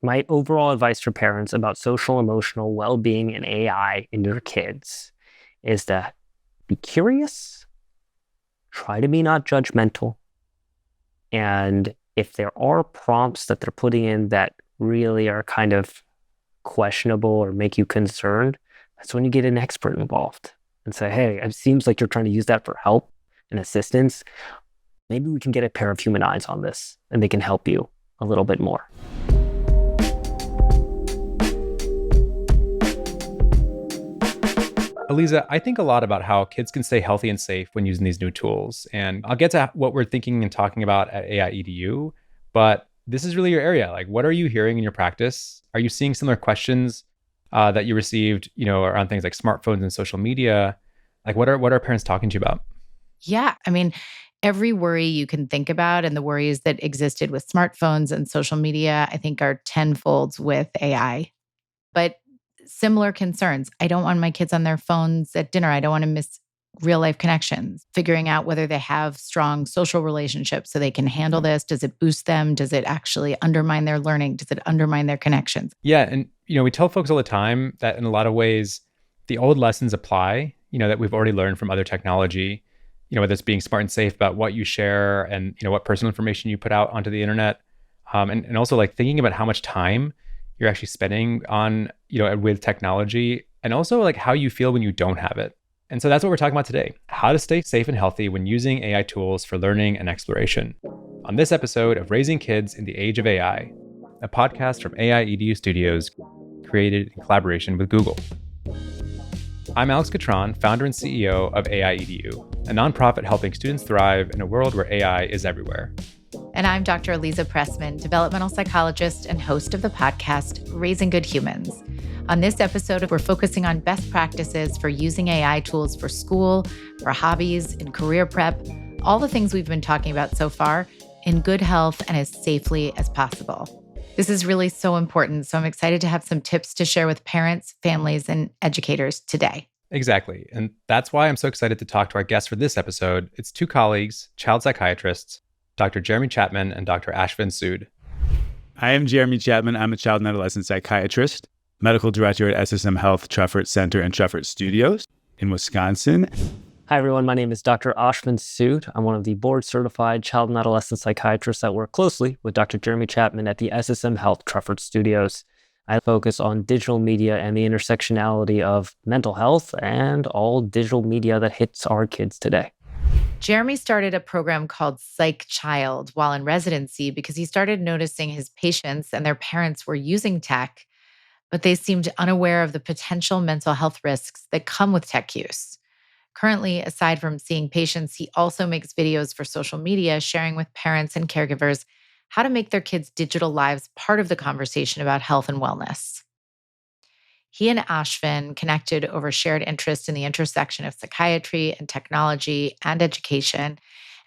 my overall advice for parents about social emotional well-being and AI in your kids is to be curious, try to be not judgmental, and if there are prompts that they're putting in that really are kind of questionable or make you concerned, that's when you get an expert involved and say, hey, it seems like you're trying to use that for help and assistance. Maybe we can get a pair of human eyes on this and they can help you a little bit more. Aliza, I think a lot about how kids can stay healthy and safe when using these new tools. And I'll get to what we're thinking and talking about at AI EDU, but this is really your area. Like, what are you hearing in your practice? Are you seeing similar questions that you received, around things like smartphones and social media? Like, what are parents talking to you about? Yeah. I mean, every worry you can think about and the worries that existed with smartphones and social media, I think are tenfolds with AI. But similar concerns. I don't want my kids on their phones at dinner. I don't want to miss real life connections. Figuring out whether they have strong social relationships so they can handle this. Does it boost them? Does it actually undermine their learning? Does it undermine their connections? Yeah. And, we tell folks all the time that in a lot of ways, the old lessons apply, that we've already learned from other technology, whether it's being smart and safe about what you share and, what personal information you put out onto the internet. And also like thinking about how much time you're actually spending on, with technology, and also like how you feel when you don't have it. And so that's what we're talking about today, how to stay safe and healthy when using AI tools for learning and exploration. On this episode of Raising Kids in the Age of AI, a podcast from AI EDU Studios, created in collaboration with Google. I'm Alex Catron, founder and CEO of AI EDU, a nonprofit helping students thrive in a world where AI is everywhere. And I'm Dr. Aliza Pressman, developmental psychologist and host of the podcast, Raising Good Humans. On this episode, we're focusing on best practices for using AI tools for school, for hobbies, in career prep, all the things we've been talking about so far, in good health and as safely as possible. This is really so important, so I'm excited to have some tips to share with parents, families, and educators today. Exactly. And that's why I'm so excited to talk to our guests for this episode. It's two colleagues, child psychiatrists, Dr. Jeremy Chapman and Dr. Ashvin Sood. I am Jeremy Chapman. I'm a child and adolescent psychiatrist, medical director at SSM Health Treffert Center and Treffert Studios in Wisconsin. Hi, everyone. My name is Dr. Ashvin Sood. I'm one of the board-certified child and adolescent psychiatrists that work closely with Dr. Jeremy Chapman at the SSM Health Treffert Studios. I focus on digital media and the intersectionality of mental health and all digital media that hits our kids today. Jeremy started a program called Psych Child while in residency because he started noticing his patients and their parents were using tech, but they seemed unaware of the potential mental health risks that come with tech use. Currently, aside from seeing patients, he also makes videos for social media, sharing with parents and caregivers how to make their kids' digital lives part of the conversation about health and wellness. He and Ashvin connected over shared interest in the intersection of psychiatry and technology and education,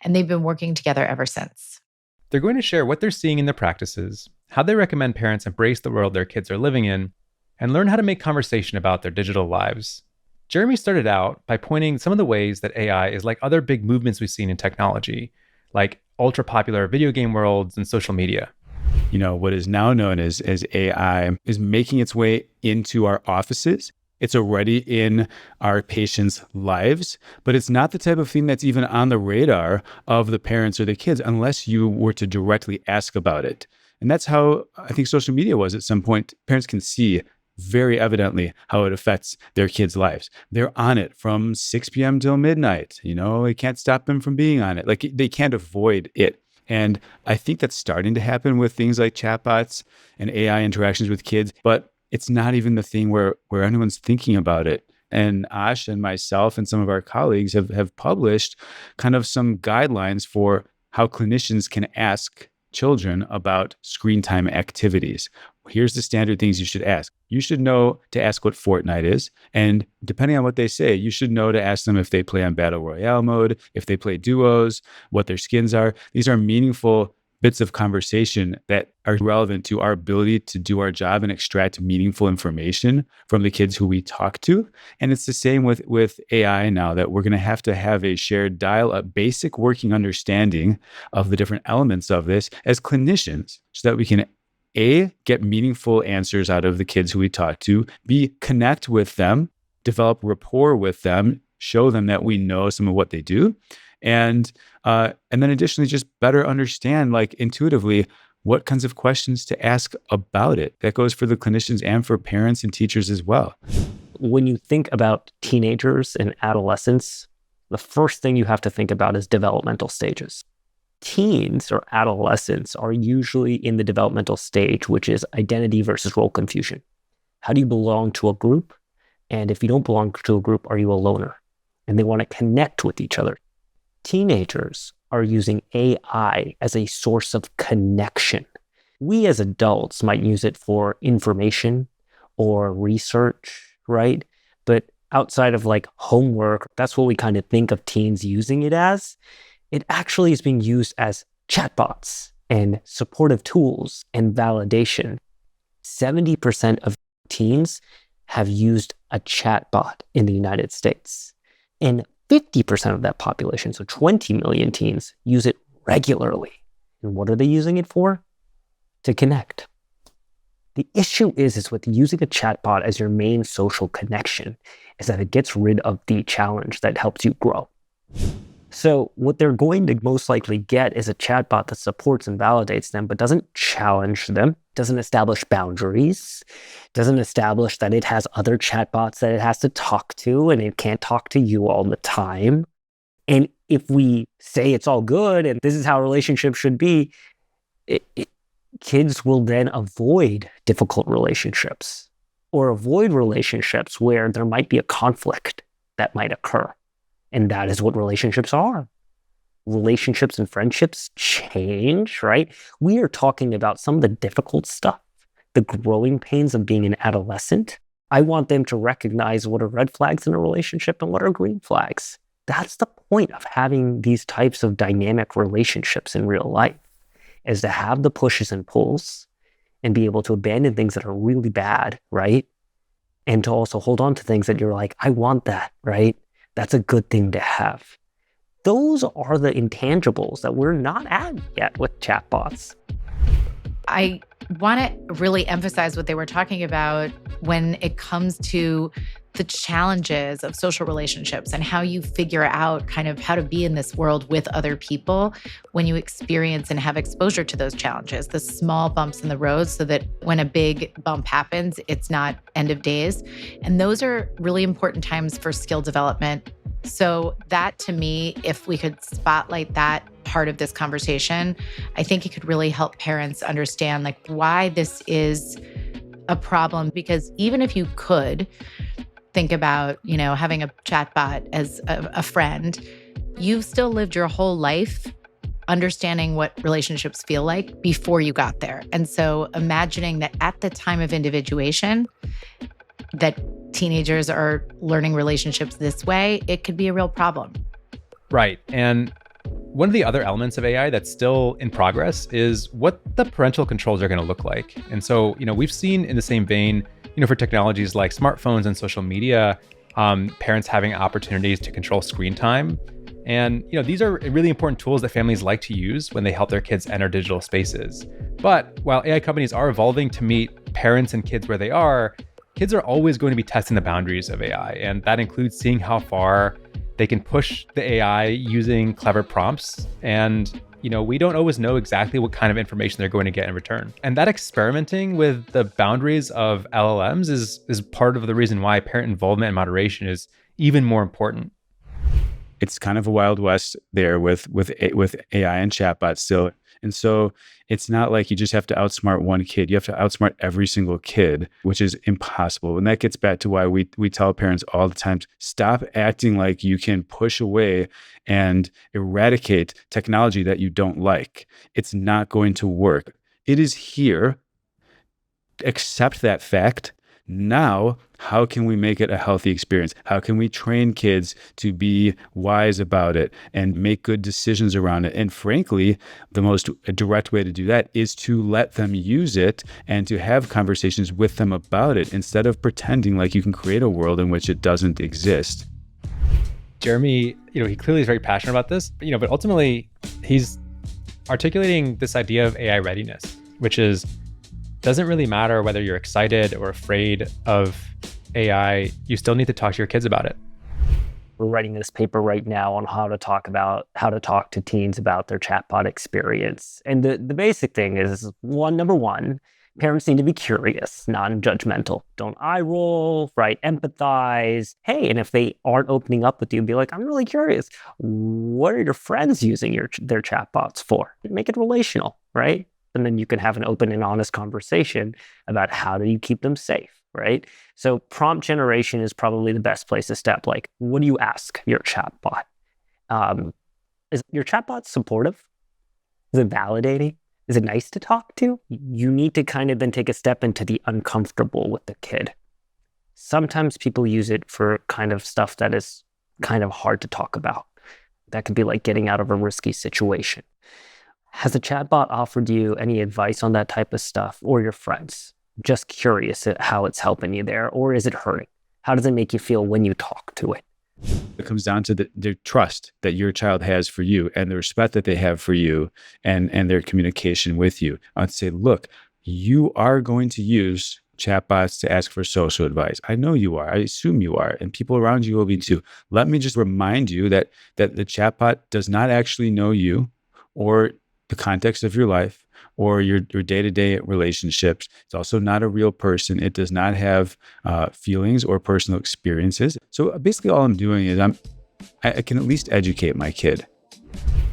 and they've been working together ever since. They're going to share what they're seeing in their practices, how they recommend parents embrace the world their kids are living in, and learn how to make conversation about their digital lives. Jeremy started out by pointing some of the ways that AI is like other big movements we've seen in technology, like ultra-popular video game worlds and social media. What is now known as AI is making its way into our offices. It's already in our patients' lives, but it's not the type of thing that's even on the radar of the parents or the kids unless you were to directly ask about it. And that's how I think social media was at some point. Parents can see very evidently how it affects their kids' lives. They're on it from 6 p.m. till midnight. It can't stop them from being on it. Like they can't avoid it. And I think that's starting to happen with things like chatbots and AI interactions with kids, but it's not even the thing where anyone's thinking about it. And Ash and myself and some of our colleagues have published kind of some guidelines for how clinicians can ask children about screen time activities. Here's the standard things you should ask. You should know to ask what Fortnite is. And depending on what they say, you should know to ask them if they play on Battle Royale mode, if they play duos, what their skins are. These are meaningful bits of conversation that are relevant to our ability to do our job and extract meaningful information from the kids who we talk to. And it's the same with AI now, that we're going to have a shared a basic working understanding of the different elements of this as clinicians so that we can A, get meaningful answers out of the kids who we talk to, B, connect with them, develop rapport with them, show them that we know some of what they do, and then additionally just better understand, like, intuitively, what kinds of questions to ask about it. That goes for the clinicians and for parents and teachers as well. When you think about teenagers and adolescents, the first thing you have to think about is developmental stages. Teens or adolescents are usually in the developmental stage, which is identity versus role confusion. How do you belong to a group? And if you don't belong to a group, are you a loner? And they want to connect with each other. Teenagers are using AI as a source of connection. We as adults might use it for information or research, right? But outside of like homework, that's what we kind of think of teens using it as. It actually is being used as chatbots and supportive tools and validation. 70% of teens have used a chatbot in the United States. And 50% of that population, so 20 million teens, use it regularly. And what are they using it for? To connect. The issue is with using a chatbot as your main social connection is that it gets rid of the challenge that helps you grow. So what they're going to most likely get is a chatbot that supports and validates them, but doesn't challenge them, doesn't establish boundaries, doesn't establish that it has other chatbots that it has to talk to, and it can't talk to you all the time. And if we say it's all good and this is how relationships should be, kids will then avoid difficult relationships or avoid relationships where there might be a conflict that might occur. And that is what relationships are. Relationships and friendships change, right? We are talking about some of the difficult stuff, the growing pains of being an adolescent. I want them to recognize what are red flags in a relationship and what are green flags. That's the point of having these types of dynamic relationships in real life, is to have the pushes and pulls and be able to abandon things that are really bad, right? And to also hold on to things that you're like, I want that, right? That's a good thing to have. Those are the intangibles that we're not at yet with chatbots. I want to really emphasize what they were talking about when it comes to the challenges of social relationships and how you figure out kind of how to be in this world with other people when you experience and have exposure to those challenges, the small bumps in the road, so that when a big bump happens, it's not end of days. And those are really important times for skill development. So that, to me, if we could spotlight that part of this conversation, I think it could really help parents understand like why this is a problem. Because even if you could think about, having a chatbot as a friend, you've still lived your whole life understanding what relationships feel like before you got there. And so imagining that at the time of individuation, that teenagers are learning relationships this way, it could be a real problem. Right. And one of the other elements of AI that's still in progress is what the parental controls are going to look like. And so, we've seen in the same vein, for technologies like smartphones and social media, parents having opportunities to control screen time. And, these are really important tools that families like to use when they help their kids enter digital spaces. But while AI companies are evolving to meet parents and kids where they are, kids are always going to be testing the boundaries of AI. And that includes seeing how far they can push the AI using clever prompts. And, we don't always know exactly what kind of information they're going to get in return. And that experimenting with the boundaries of LLMs is part of the reason why parent involvement and moderation is even more important. It's kind of a wild west there with AI and chatbots still. And so it's not like you just have to outsmart one kid. You have to outsmart every single kid, which is impossible. And that gets back to why we tell parents all the time, stop acting like you can push away and eradicate technology that you don't like. It's not going to work. It is here. Accept that fact. Now, how can we make it a healthy experience? How can we train kids to be wise about it and make good decisions around it? And frankly, the most direct way to do that is to let them use it and to have conversations with them about it instead of pretending like you can create a world in which it doesn't exist. Jeremy, he clearly is very passionate about this, but ultimately he's articulating this idea of AI readiness, which is doesn't really matter whether you're excited or afraid of AI, you still need to talk to your kids about it. We're writing this paper right now on how to talk to teens about their chatbot experience. And the basic thing is number one, parents need to be curious, non-judgmental. Don't eye roll, right? Empathize. Hey, and if they aren't opening up with you, be like, I'm really curious. What are your friends using their chatbots for? Make it relational, right? And then you can have an open and honest conversation about how do you keep them safe, right? So prompt generation is probably the best place to step. Like, what do you ask your chatbot? Is your chatbot supportive? Is it validating? Is it nice to talk to? You need to kind of then take a step into the uncomfortable with the kid. Sometimes people use it for kind of stuff that is kind of hard to talk about. That could be like getting out of a risky situation. Has a chatbot offered you any advice on that type of stuff, or your friends? Just curious at how it's helping you there, or is it hurting? How does it make you feel when you talk to it? It comes down to the trust that your child has for you and the respect that they have for you and their communication with you. I'd say, look, you are going to use chatbots to ask for social advice. I know you are. I assume you are. And people around you will be too. Let me just remind you that the chatbot does not actually know you or the context of your life or your day-to-day relationships. It's also not a real person. It does not have feelings or personal experiences. So basically all I'm doing is I can at least educate my kid.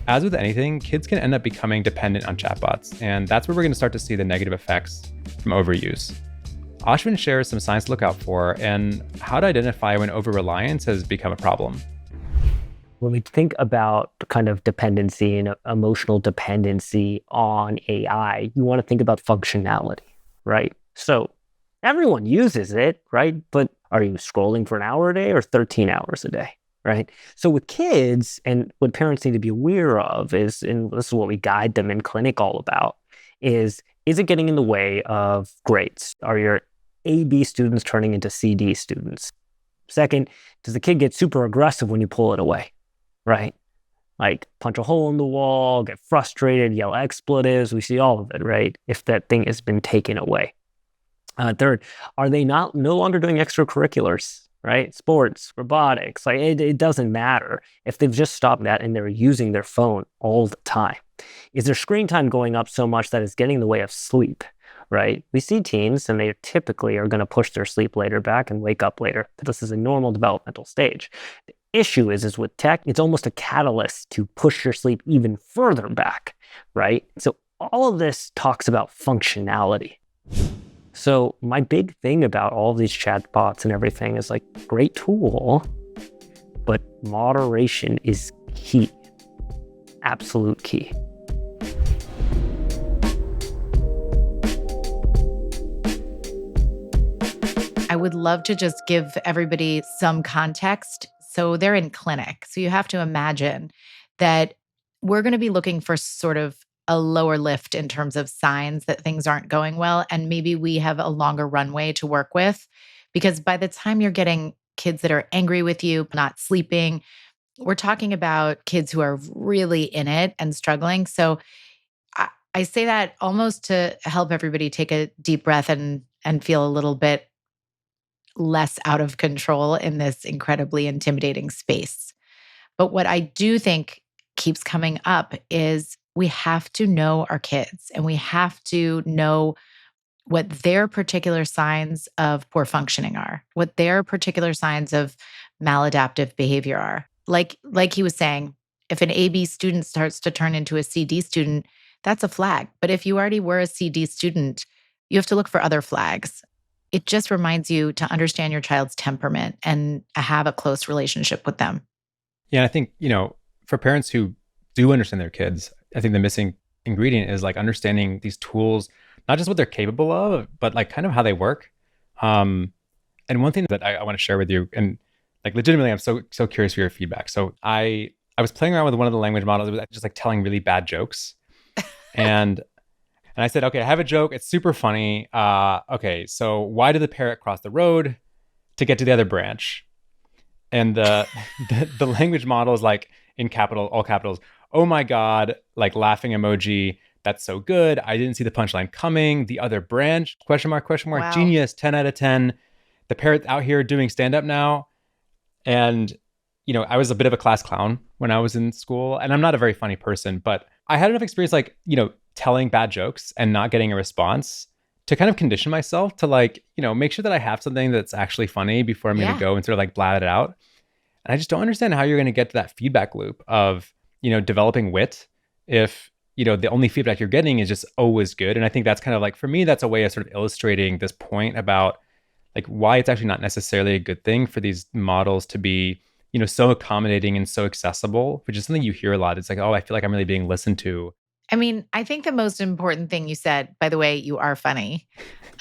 As with anything, kids can end up becoming dependent on chatbots, and that's where we're going to start to see the negative effects from overuse. Ashvin shares some signs to look out for and how to identify when over-reliance has become a problem. When we think about kind of dependency and emotional dependency on AI, you want to think about functionality, right? So everyone uses it, right? But are you scrolling for an hour a day or 13 hours a day, right? So with kids, and what parents need to be aware of is, and this is what we guide them in clinic all about, is it getting in the way of grades? Are your A/B students turning into C/D students? Second, does the kid get super aggressive when you pull it away? Right? Like punch a hole in the wall, get frustrated, yell expletives. We see all of it, right? If that thing has been taken away. Third, are they no longer doing extracurriculars, right? Sports, robotics, like it doesn't matter. If they've just stopped that and they're using their phone all the time. Is their screen time going up so much that it's getting in the way of sleep, right? We see teens and they typically are going to push their sleep later back and wake up later. This is a normal developmental stage. Issue is with tech, it's almost a catalyst to push your sleep even further back, right? So all of this talks about functionality. So my big thing about all of these chatbots and everything is like, great tool, but moderation is key, absolute key. I would love to just give everybody some context. So they're in clinic. So you have to imagine that we're going to be looking for sort of a lower lift in terms of signs that things aren't going well. And maybe we have a longer runway to work with, because by the time you're getting kids that are angry with you, not sleeping, we're talking about kids who are really in it and struggling. So I say that almost to help everybody take a deep breath and feel a little bit less out of control in this incredibly intimidating space. But what I do think keeps coming up is we have to know our kids and we have to know what their particular signs of poor functioning are, what their particular signs of maladaptive behavior are. Like he was saying, if an AB student starts to turn into a CD student, that's a flag. But if you already were a CD student, you have to look for other flags. It just reminds you to understand your child's temperament and have a close relationship with them. Yeah, and I think, for parents who do understand their kids, I think the missing ingredient is like understanding these tools, not just what they're capable of, but like kind of how they work. And one thing that I want to share with you, and like legitimately, I'm so curious for your feedback. So I was playing around with one of the language models. It was just like telling really bad jokes. And I said, okay, I have a joke. It's super funny. Okay, so why did the parrot cross the road to get to the other branch? And the language model is like in all capitals, oh my God, like laughing emoji, That's so good. I didn't see the punchline coming. The other branch, question mark, question mark, Wow. genius, 10 out of 10. The parrot's out here doing stand-up now. And, I was a bit of a class clown when I was in school, and I'm not a very funny person, but I had enough experience, like, telling bad jokes and not getting a response to kind of condition myself to, like, make sure that I have something that's actually funny before I'm going to go and sort of like blat it out. And I just don't understand how you're going to get to that feedback loop of, developing wit if, the only feedback you're getting is just always good. And I think that's kind of like, for me, that's a way of sort of illustrating this point about like why it's actually not necessarily a good thing for these models to be, so accommodating and so accessible, which is something you hear a lot. It's like, oh, I feel like I'm really being listened to. I mean, I think the most important thing you said, by the way, you are funny.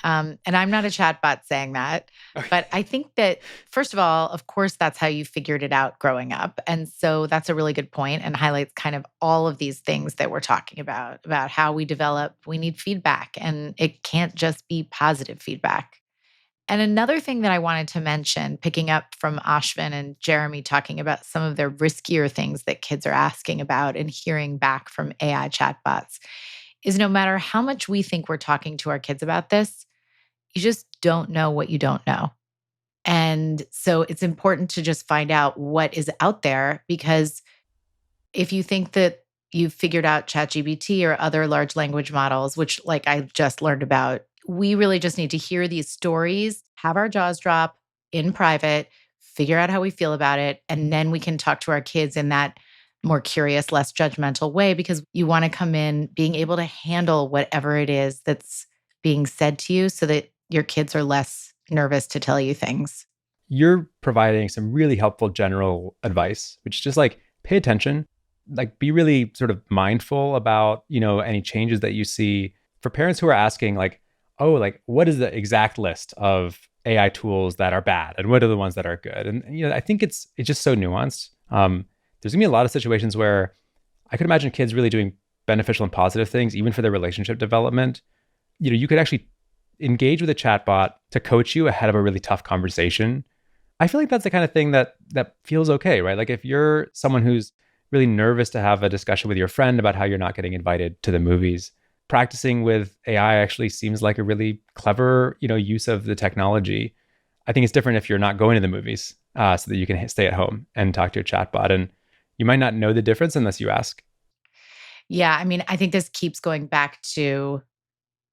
And I'm not a chatbot saying that, but I think that, first of all, of course, that's how you figured it out growing up. And so that's a really good point and highlights kind of all of these things that we're talking about how we develop. We need feedback, and it can't just be positive feedback. And another thing that I wanted to mention, picking up from Ashvin and Jeremy talking about some of their riskier things that kids are asking about and hearing back from AI chatbots, is no matter how much we think we're talking to our kids about this, you just don't know what you don't know. And so it's important to just find out what is out there, because if you think that you've figured out ChatGPT or other large language models, which like I just learned about, we really just need to hear these stories, have our jaws drop in private, figure out how we feel about it, and then we can talk to our kids in that more curious, less judgmental way, because you want to come in being able to handle whatever it is that's being said to you so that your kids are less nervous to tell you things. You're providing some really helpful general advice, which is just like pay attention, like be really sort of mindful about, any changes that you see. For parents who are asking like, oh, like what is the exact list of AI tools that are bad and what are the ones that are good? And I think it's just so nuanced. There's gonna be a lot of situations where I could imagine kids really doing beneficial and positive things, even for their relationship development. You could actually engage with a chatbot to coach you ahead of a really tough conversation. I feel like that's the kind of thing that feels okay, right? Like if you're someone who's really nervous to have a discussion with your friend about how you're not getting invited to the movies, practicing with AI actually seems like a really clever, use of the technology. I think it's different if you're not going to the movies, so that you can stay at home and talk to your chatbot. And you might not know the difference unless you ask. Yeah, I mean, I think this keeps going back to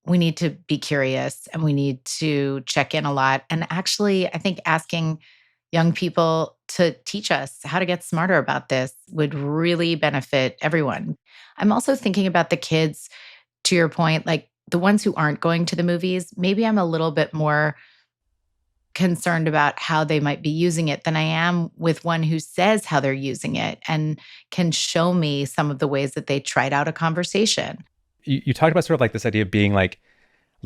we need to be curious and we need to check in a lot. And actually, I think asking young people to teach us how to get smarter about this would really benefit everyone. I'm also thinking about the kids, to your point, like the ones who aren't going to the movies. Maybe I'm a little bit more concerned about how they might be using it than I am with one who says how they're using it and can show me some of the ways that they tried out a conversation. You talked about sort of like this idea of being like a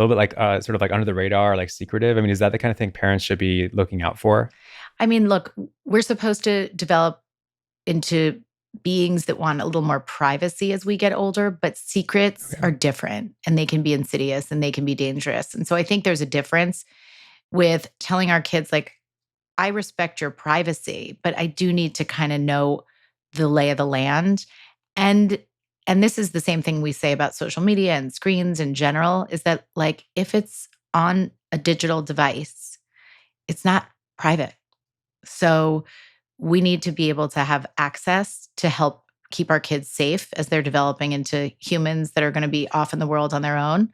little bit like sort of like under the radar, like secretive. I mean, is that the kind of thing parents should be looking out for? I mean, look, we're supposed to develop into beings that want a little more privacy as we get older, but secrets are different and they can be insidious and they can be dangerous. And so I think there's a difference with telling our kids, like, I respect your privacy, but I do need to kind of know the lay of the land. And this is the same thing we say about social media and screens in general, is that like if it's on a digital device, it's not private. So we need to be able to have access to help keep our kids safe as they're developing into humans that are going to be off in the world on their own.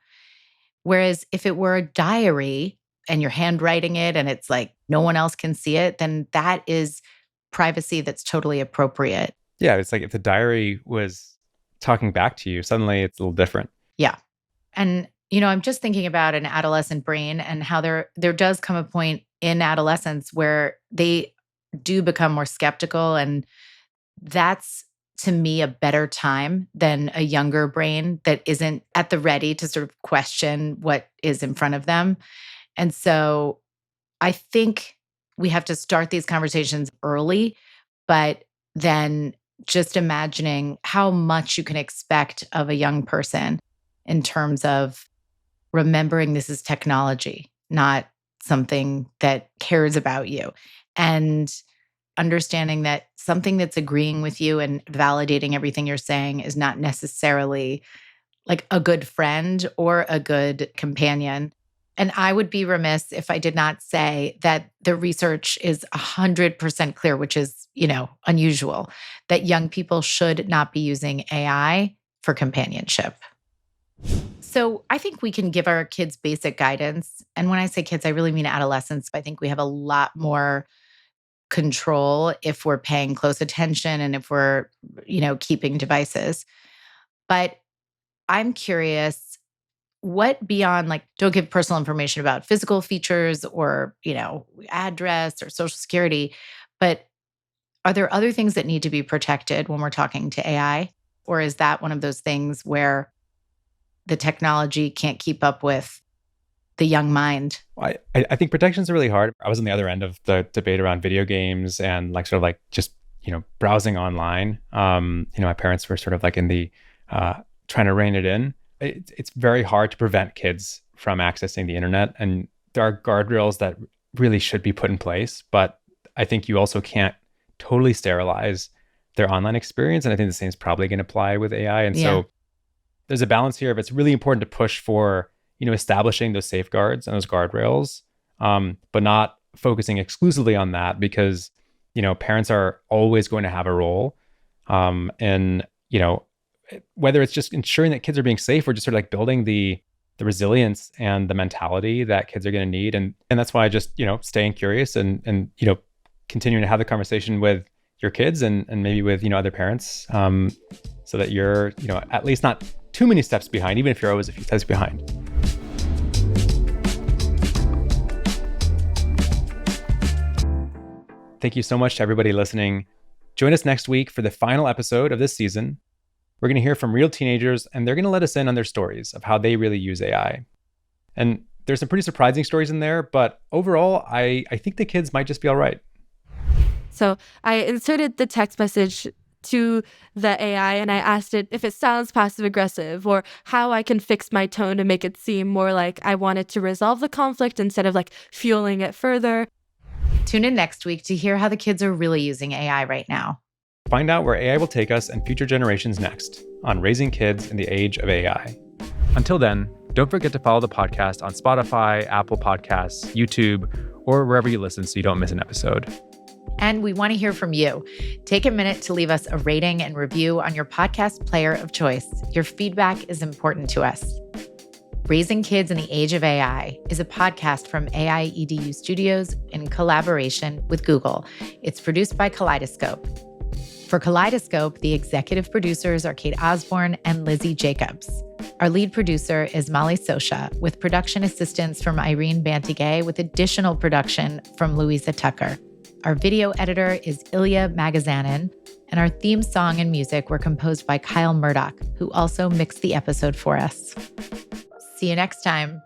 Whereas if it were a diary and you're handwriting it and it's like no one else can see it, then that is privacy that's totally appropriate. Yeah, it's like if the diary was talking back to you, suddenly it's a little different. Yeah. And, I'm just thinking about an adolescent brain and how there does come a point in adolescence where they do become more skeptical. And that's, to me, a better time than a younger brain that isn't at the ready to sort of question what is in front of them. And so I think we have to start these conversations early, but then just imagining how much you can expect of a young person in terms of remembering this is technology, not something that cares about you. And understanding that something that's agreeing with you and validating everything you're saying is not necessarily like a good friend or a good companion. And I would be remiss if I did not say that the research is 100% clear, which is, unusual, that young people should not be using AI for companionship. So I think we can give our kids basic guidance. And when I say kids, I really mean adolescents. I think we have a lot more control if we're paying close attention and if we're, keeping devices. But I'm curious, what beyond don't give personal information about physical features or, address or social security, but are there other things that need to be protected when we're talking to AI? Or is that one of those things where the technology can't keep up with the young mind? I think protections are really hard. I was on the other end of the debate around video games and just, browsing online. My parents were sort of in the trying to rein it in. It's very hard to prevent kids from accessing the internet. And there are guardrails that really should be put in place. But I think you also can't totally sterilize their online experience. And I think the same is probably going to apply with AI. And so there's a balance here. But it's really important to push for, establishing those safeguards and those guardrails, but not focusing exclusively on that because, parents are always going to have a role in, whether it's just ensuring that kids are being safe or just sort of building the resilience and the mentality that kids are going to need. And that's why just, staying curious and continuing to have the conversation with your kids and maybe with, other parents so that you're, at least not too many steps behind, even if you're always a few steps behind. Thank you so much to everybody listening. Join us next week for the final episode of this season. We're going to hear from real teenagers, and they're going to let us in on their stories of how they really use AI. And there's some pretty surprising stories in there, but overall, I think the kids might just be all right. So I inserted the text message to the AI and I asked it if it sounds passive aggressive or how I can fix my tone to make it seem more like I wanted to resolve the conflict instead of fueling it further. Tune in next week to hear how the kids are really using AI right now. Find out where AI will take us and future generations next on Raising Kids in the Age of AI. Until then, don't forget to follow the podcast on Spotify, Apple Podcasts, YouTube, or wherever you listen so you don't miss an episode. And we want to hear from you. Take a minute to leave us a rating and review on your podcast player of choice. Your feedback is important to us. Raising Kids in the Age of AI is a podcast from AI EDU Studios in collaboration with Google. It's produced by Kaleidoscope. For Kaleidoscope, the executive producers are Kate Osborne and Lizzie Jacobs. Our lead producer is Molly Sosha, with production assistance from Irene Bantigay, with additional production from Louisa Tucker. Our video editor is Ilya Magazanin, and our theme song and music were composed by Kyle Murdoch, who also mixed the episode for us. See you next time.